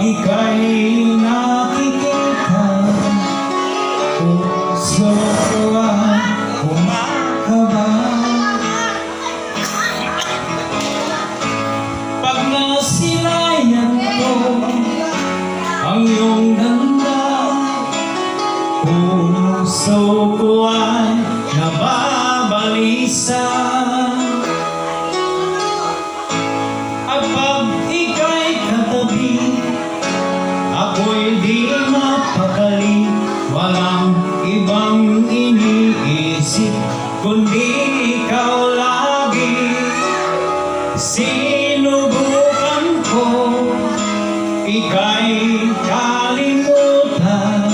ika'y nakikita, puso ko ay kumakabang. Pag nasilayan ko ang iyong ganda, puso ko ay nababalisa. At pag ika'y katabi, ako'y di mapakali. Walang ibang iniisip kundi ikaw lagi. Sinubukan ko ika'y kalimutan,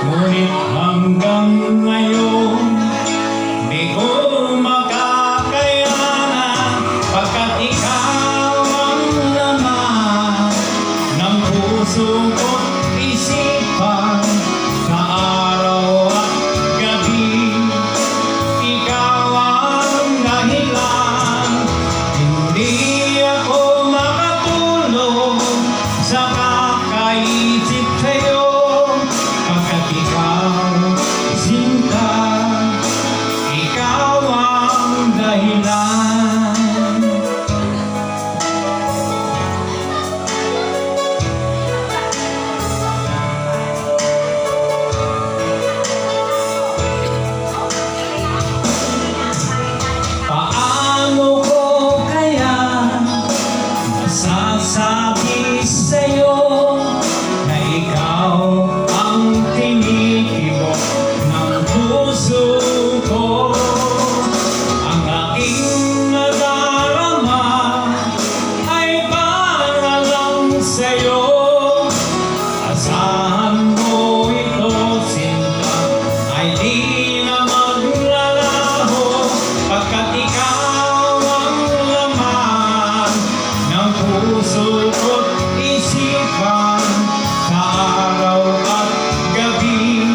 ngunit hanggang ngayon di ko makakayanan, pagkat ikaw ang laman ng puso ko't isipan. Sa araw at gabi, ikaw ang dahilan. Hindi ako makatulog sa kakaisip sa'yo, pagkat ikaw sinta, ikaw ang dahilan. Paano ko kaya masasabi sa'yo na ikaw ang tinitibok ng puso ko? Ang aking nadarama ay para lang sa'yo. Asahan mo ito, sinta, ay di na maglalaho, pagkat ikaw ang laman ng puso ko't isipan. Sa araw at gabi,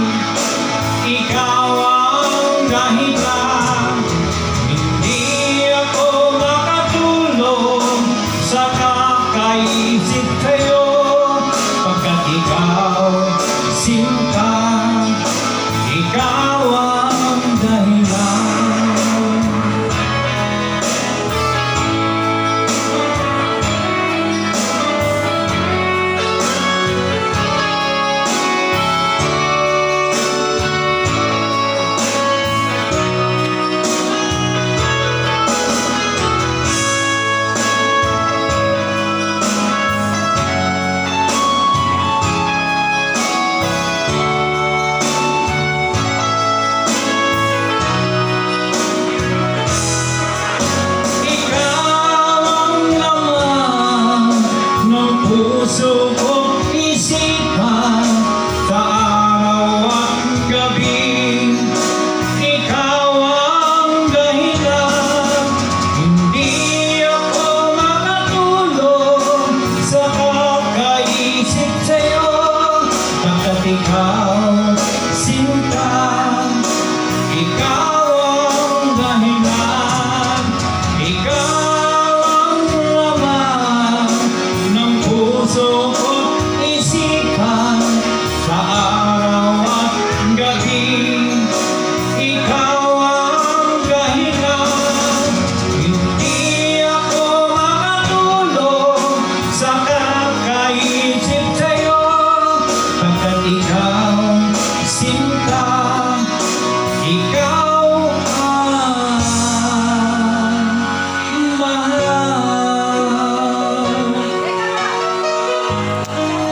ikaw ang dahilan. Hindi ako makatulog sa kakaisip sa'yo, pagkat ikaw sinta, ikaw ang dahilan. Ikaw ang laman ng puso ko.